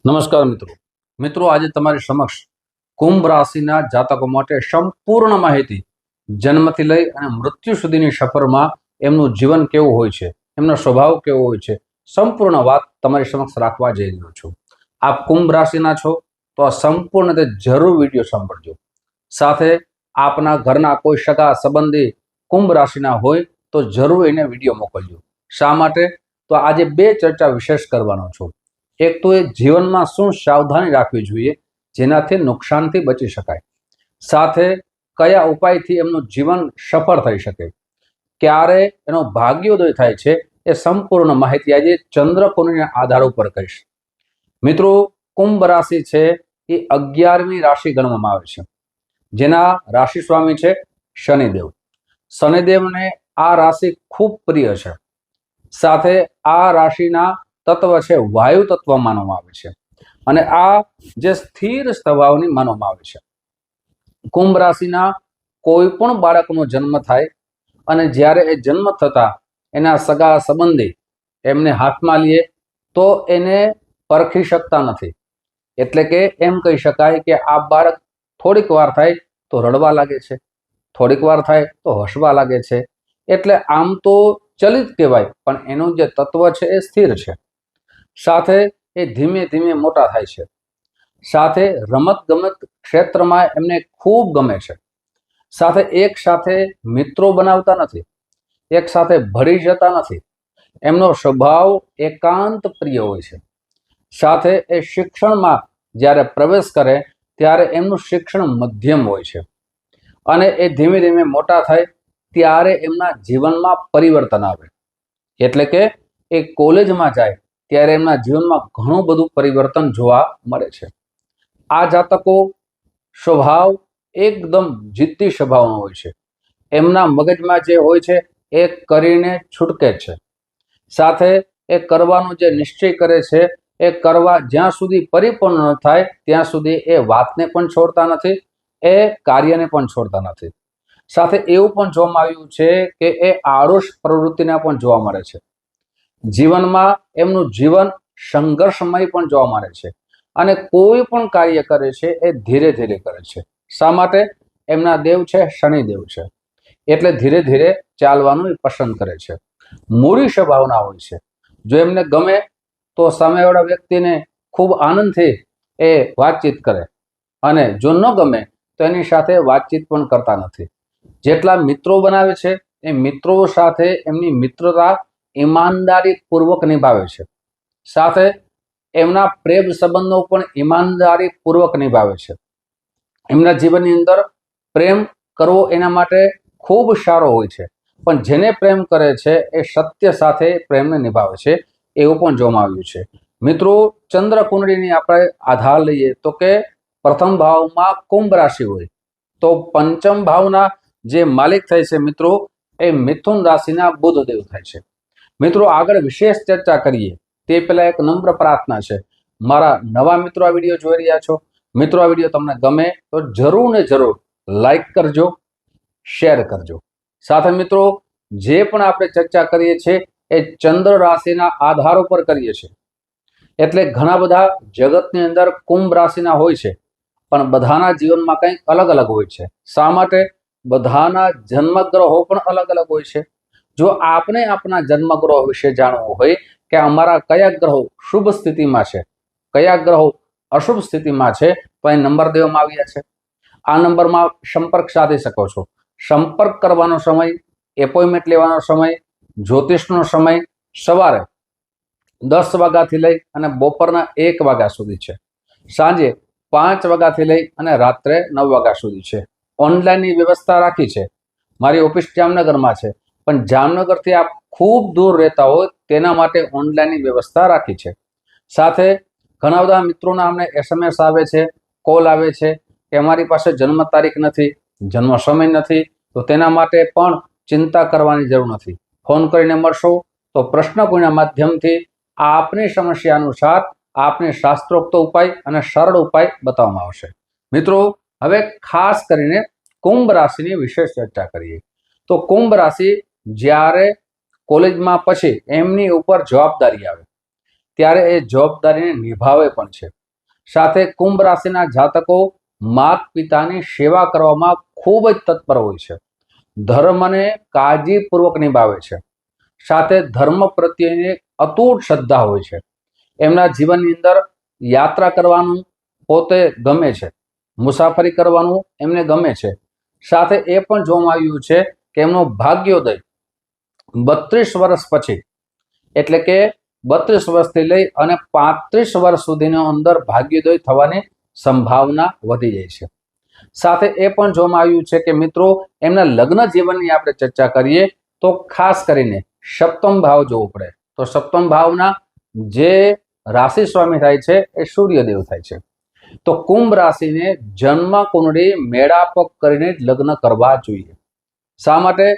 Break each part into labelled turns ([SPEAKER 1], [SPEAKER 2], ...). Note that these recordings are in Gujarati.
[SPEAKER 1] નમસ્કાર મિત્રો આજે તમારી સમક્ષ કુંભ રાશિના જાતકો માટે સંપૂર્ણ માહિતી જન્મથી લઈ અને મૃત્યુ સુધીની સફરમાં એમનું જીવન કેવું હોય છે, એમનો સ્વભાવ કેવો હોય છે, સંપૂર્ણ વાત તમારી સમક્ષ રાખવા જઈ રહ્યો છું। આપ કુંભ રાશિના છો તો આ સંપૂર્ણ રીતે જરૂર વિડીયો સાંભળજો। સાથે આપના ઘરના કોઈ સગા સંબંધી કુંભ રાશિના હોય તો જરૂર એને વિડીયો મોકલજો। શા માટે? તો આજે બે ચર્ચા વિશેષ કરવાનો છું। એક તો એ જીવનમાં શું સાવધાની રાખવી જોઈએ જેનાથી નુકસાનથી બચી શકાય, સાથે કયા ઉપાયથી એમનું જીવન સફળ થઈ શકે, ક્યારે એનો ભાગ્યોદય થાય છે, એ સંપૂર્ણ માહિતી આજે ચંદ્રકુંડળીના આધાર ઉપર કહીશ। મિત્રો, કુંભ રાશિ છે એ 11મી રાશિ ગણવામાં આવે છે, જેના રાશિ સ્વામી છે શનિદેવ। શનિદેવને આ રાશિ ખૂબ પ્રિય છે। સાથે આ રાશિના તત્વ છે વાયુ તત્વ માનવામાં આવે છે અને આ જે સ્થિર સ્વભાવની માનવામાં આવે છે। કુંભ રાશિના કોઈ પણ બાળકનો જન્મ થાય અને જ્યારે એ જન્મ થતા એના સગા સંબંધી એમને હાથમાં લે તો એને પરખી શકતા નથી। એટલે કે એમ કહી શકાય કે આ બાળક થોડીક વાર થાય તો રડવા લાગે છે, થોડીક વાર થાય તો હસવા લાગે છે। એટલે આમ તો ચલિત કહેવાય, પણ એનું જે તત્વ છે એ સ્થિર છે। સાથે એ ધીમે ધીમે મોટા થાય છે। સાથે રમત ગમત ક્ષેત્રમાં એમને ખૂબ ગમે છે। સાથે એક સાથે મિત્રો બનાવતા નથી, એક સાથે ભળી જતા નથી, એમનો સ્વભાવ એકાંત પ્રિય હોય છે। સાથે એ શિક્ષણમાં જ્યારે પ્રવેશ કરે ત્યારે એમનું શિક્ષણ મધ્યમ હોય છે અને એ ધીમે ધીમે મોટા થાય ત્યારે એમના જીવનમાં પરિવર્તન આવે। એટલે કે એ કોલેજમાં જાય ત્યારે એમના જીવનમાં ઘણું બધું પરિવર્તન જોવા મળે છે। આ જાતકો સ્વભાવ એકદમ જિદ્દી સ્વભાવનો હોય છે। એમના મગજમાં જે હોય છે એ કરીને છૂટકે છે। સાથે એ કરવાનો જે નિશ્ચય કરે છે એ કરવા જ્યાં સુધી પરિપૂર્ણ ન થાય ત્યાં સુધી એ વાતને પણ છોડતા નથી, એ કાર્યને પણ છોડતા નથી। સાથે એવું પણ જોવામાં આવ્યું છે કે એ આળસ પ્રવૃત્તિને પણ જોવા મળે છે। જીવનમાં એમનું જીવન સંઘર્ષમય પણ જોવા મળે છે અને કોઈ પણ કાર્ય કરે છે એ ધીરે ધીરે કરે છે। શા માટે? એમના દેવ છે શનિદેવ છે, એટલે ધીરે ધીરે ચાલવાનું એ પસંદ કરે છે। મૂડી સ્વભાવના હોય છે। જો એમને ગમે તો સામેવાળા વ્યક્તિને ખૂબ આનંદથી એ વાતચીત કરે અને જો ન ગમે તો એની સાથે વાતચીત પણ કરતા નથી। જેટલા મિત્રો બનાવે છે એ મિત્રો સાથે એમની મિત્રતા ઈમાનદારી પૂર્વક નિભાવે છે। સાથે એમના પ્રેમ સંબંધો પણ ઈમાનદારી પૂર્વક નિભાવે છે। એમના જીવનની અંદર પ્રેમ કરવો એના માટે ખૂબ સારો હોય છે, પણ જેને પ્રેમ કરે છે એ સત્ય સાથે પ્રેમને નિભાવે છે, એવું પણ જોવામાં આવ્યું છે। મિત્રો, ચંદ્ર કુંડળીની આપણે આધાર લઈએ તો કે પ્રથમ ભાવમાં કુંભ રાશિ હોય તો પંચમ ભાવના જે માલિક થાય છે મિત્રો એ મિથુન રાશિના બુધદેવ થાય છે। મિત્રો, આગળ વિશેષ ચર્ચા કરીએ તે પહેલા એક નમ્ર પ્રાર્થના છે, મારા નવા મિત્રો આ વિડીયો જોઈ રહ્યા છો, મિત્રો આ વિડીયો તમને ગમે તો જરૂર ને જરૂર લાઈક કરજો, શેર કરજો। સાથે મિત્રો, જે પણ આપણે ચર્ચા કરીએ છીએ એ ચંદ્ર રાશિના આધાર ઉપર કરીએ છીએ। એટલે ઘણા બધા જગતની અંદર કુંભ રાશિના હોય છે, પણ બધાના જીવનમાં કંઈક અલગ અલગ હોય છે। શા માટે? બધાના જન્મગ્રહો પણ અલગ અલગ હોય છે। જો આપણે આપણા જન્મગ્રહો વિશે જાણવું હોય કે અમારા કયા ગ્રહો શુભ સ્થિતિમાં છે, કયા ગ્રહો અશુભ સ્થિતિમાં છે, તો અહીં નંબર દેવામાં આવ્યા છે। આ નંબરમાં સંપર્ક સાધી શકો છો। સંપર્ક કરવાનો સમય, એપોઇન્ટમેન્ટ લેવાનો સમય, જ્યોતિષનો સમય સવારે 10 વાગ્યાથી લઈ અને બપોરના 1 વાગ્યા સુધી છે, સાંજે 5 વાગ્યાથી લઈ અને રાત્રે 9 વાગ્યા સુધી છે। ઓનલાઈનની વ્યવસ્થા રાખી છે। મારી ઓફિસ જામનગરમાં છે, પણ જામનગરથી આપ ખૂબ દૂર રહેતા હોય તેના માટે ઓનલાઈનની વ્યવસ્થા રાખી છે। સાથે ઘણા બધા મિત્રોના અમને SMS આવે છે, કોલ આવે છે કે અમારી પાસે જન્મ તારીખ નથી, જન્મ સમય નથી, તો તેના માટે પણ ચિંતા કરવાની જરૂર નથી। ફોન કરીને મળશો તો પ્રશ્ન પૂર્ણ માધ્યમથી આપની સમસ્યા અનુસાર આપને શાસ્ત્રોક્ત ઉપાય અને સરળ ઉપાય બતાવવામાં આવશે। મિત્રો, હવે ખાસ કરીને કુંભ રાશિની વિશેષ ચર્ચા કરીએ તો કુંભ રાશિ જ્યારે કોલેજમાં પછી એમની ઉપર જવાબદારી આવે, ત્યારે એ જવાબદારીને નિભાવે પણ છે. સાથે કુંભ રાશિના જાતકો માતા પિતાની સેવા કરવામાં ખૂબ જ તત્પર હોય છે. ધર્મને કાળજીપૂર્વક નિભાવે છે. સાથે ધર્મ પ્રત્યેની અતૂટ શ્રદ્ધા હોય છે. એમના જીવનની અંદર યાત્રા કરવાનું પોતે ગમે છે, મુસાફરી કરવાનું એમને ગમે છે. સાથે એ પણ જોવામાં આવ્યું છે કે એમનું ભાગ્યોદય 32 વર્ષ પછી, એટલે કે 32 વર્ષથી લઈ અને 35 વર્ષ સુધીની અંદર ભાગ્યોદય થવાની સંભાવના વધી જાય છે. સાથે એ પણ જોવામાં આવ્યું છે કે મિત્રો એમના લગ્ન જીવનની આપણે ચર્ચા કરીએ તો ખાસ કરીને સપ્તમ ભાવ જોવો પડે. તો સપ્તમ ભાવના જે રાશિ સ્વામી થાય છે એ સૂર્યદેવ થાય છે. તો કુંભ રાશિને જન્મ કુંડળી મેળાપક કરીને જ લગ્ન કરવા જોઈએ. શા માટે?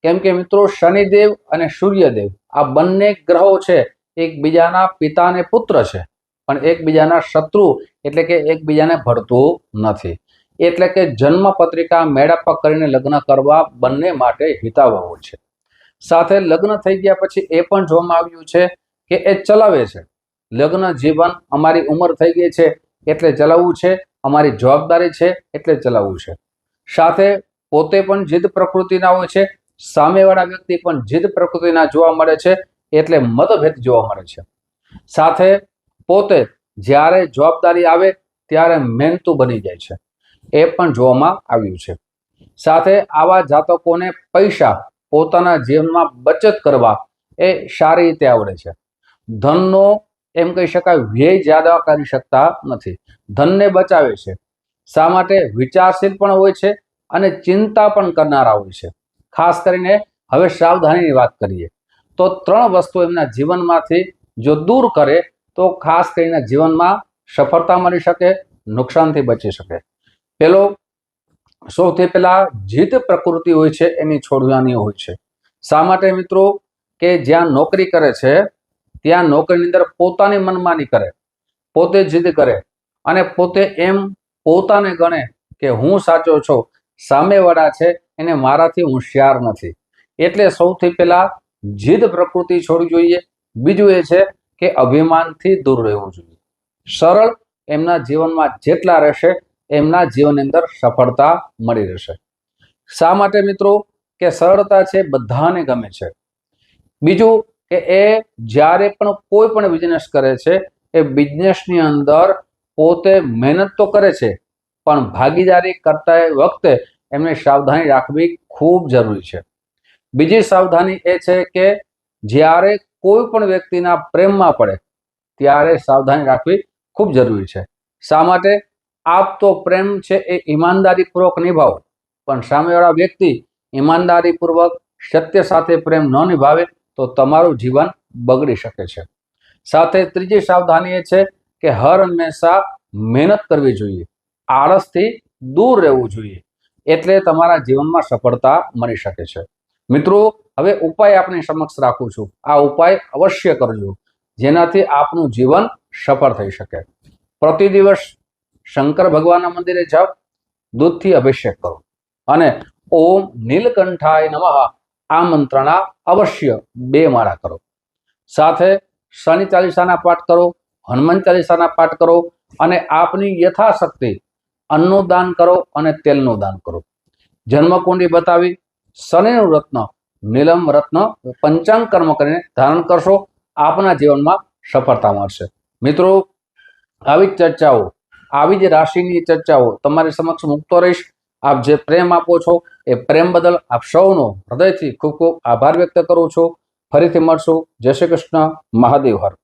[SPEAKER 1] કેમ કે મિત્રો શનિદેવ અને સૂર્યદેવ આ બંને ગ્રહો છે એકબીજાના પિતા અને પુત્ર છે, પણ એકબીજાના શત્રુ, એટલે કે એકબીજાને ભળતું નથી. એટલે કે જન્મ પત્રિકા મેળાપક કરીને લગ્ન કરવા બંને માટે હિતાવહ છે. સાથે લગ્ન થઈ ગયા પછી એ પણ જોવામાં આવ્યું છે કે એ ચલાવે છે. લગ્ન જીવન અમારી ઉંમર થઈ ગઈ છે એટલે ચલાવવું છે, અમારી જવાબદારી છે એટલે ચલાવવું છે. સાથે પોતે પણ જીદ પ્રકૃતિના હોય છે, સામેવાળા વ્યક્તિ પણ જીદ પ્રકૃતિના જોવા મળે છે, એટલે મતભેદ જોવા મળે છે. સાથે પોતે જ્યારે જવાબદારી આવે ત્યારે મહેનતુ બની જાય છે, એ પણ જોવામાં આવ્યું છે. સાથે આવા જાતકોને પૈસા પોતાના જીવનમાં બચત કરવા એ સારી રીતે આવડે છે. ધનનો એમ કહી શકાય વ્યય જ્યાદા કરી શકતા નથી, ધનને બચાવે છે. શા માટે? વિચારશીલ પણ હોય છે અને ચિંતા પણ કરનારા હોય છે. ખાસ કરીને હવે સાવધાનીની વાત કરીએ તો 3 વસ્તુ એમના જીવનમાંથી જો દૂર કરે તો ખાસ કરીને જીવનમાં સફળતા મળી શકે, નુકસાનથી બચી શકે. પેલો સૌથી પહેલા જીદ પ્રકૃતિ હોય છે એની છોડવાની હોય છે. શા માટે મિત્રો? કે જ્યાં નોકરી કરે છે ત્યાં નોકરીની અંદર પોતાની મનમાની કરે, પોતે જીદ કરે અને પોતે એમ પોતાને ગણે કે હું સાચો છું, સામેવાળા છે એને મારાથી હોશિયાર નથી. એટલે સૌથી પહેલા જીદ પ્રકૃતિ છોડવી જોઈએ. બીજું એ છે કે અભિમાનથી દૂર રહેવું જોઈએ. સરળ એમના જીવનમાં જેટલા રહેશે એમના જીવનની અંદર સફળતા મળી રહેશે. શા માટે મિત્રો? કે સરળતા છે બધાને ગમે છે. બીજું કે એ જ્યારે પણ કોઈ પણ બિઝનેસ કરે છે એ બિઝનેસની અંદર પોતે મહેનત તો કરે છે, પણ ભાગીદારી કરતા વખતે એમને સાવધાની રાખવી ખૂબ જરૂરી છે. બીજી સાવધાની એ છે કે જ્યારે કોઈ પણ વ્યક્તિના પ્રેમમાં પડે ત્યારે સાવધાની રાખવી ખૂબ જરૂરી છે. શા માટે? આપ તો પ્રેમ છે એ ઈમાનદારીપૂર્વક નિભાવો, પણ સામેવાળા વ્યક્તિ ઈમાનદારીપૂર્વક સત્ય સાથે પ્રેમ ન નિભાવે તો તમારું જીવન બગડી શકે છે. સાથે ત્રીજી સાવધાની એ છે કે હર હંમેશા મહેનત કરવી જોઈએ, આળસથી દૂર રહેવું જોઈએ, એટલે તમારા જીવનમાં સફળતા મળી શકે છે. મિત્રો હવે ઉપાય આપની સમક્ષ રાખું છું. આ ઉપાય અવશ્ય કરજો, જેનાથી આપનું જીવન સફળ થઈ શકે. પ્રતિ દિવસ શંકર ભગવાનના મંદિરે જાઓ, દૂધથી અભિષેક કરો અને ઓમ નીલકંઠાય નમઃ આ મંત્રના અવશ્ય 2 માળા કરો. સાથે શનિ ચાલીસાના પાઠ કરો, હનુમાન ચાલીસાના પાઠ કરો અને આપની યથાશક્તિ અન્નનું દાન કરો અને તેલનું દાન કરો. જન્મકુંડી બતાવી શનિનું રત્ન નીલમ રત્ન પંચાંગ કર્મ કરીને ધારણ કરશો, આપના જીવનમાં સફળતા મળશે. મિત્રો આવી જ ચર્ચાઓ, આવી જ રાશિની ચર્ચાઓ તમારી સમક્ષ મૂકતો રહીશ. આપ જે પ્રેમ આપો છો એ પ્રેમ બદલ આપ સૌનો હૃદયથી ખૂબ ખૂબ આભાર વ્યક્ત કરું છું. ફરીથી મળશું. જય શ્રી કૃષ્ણ. મહાદેવ હર.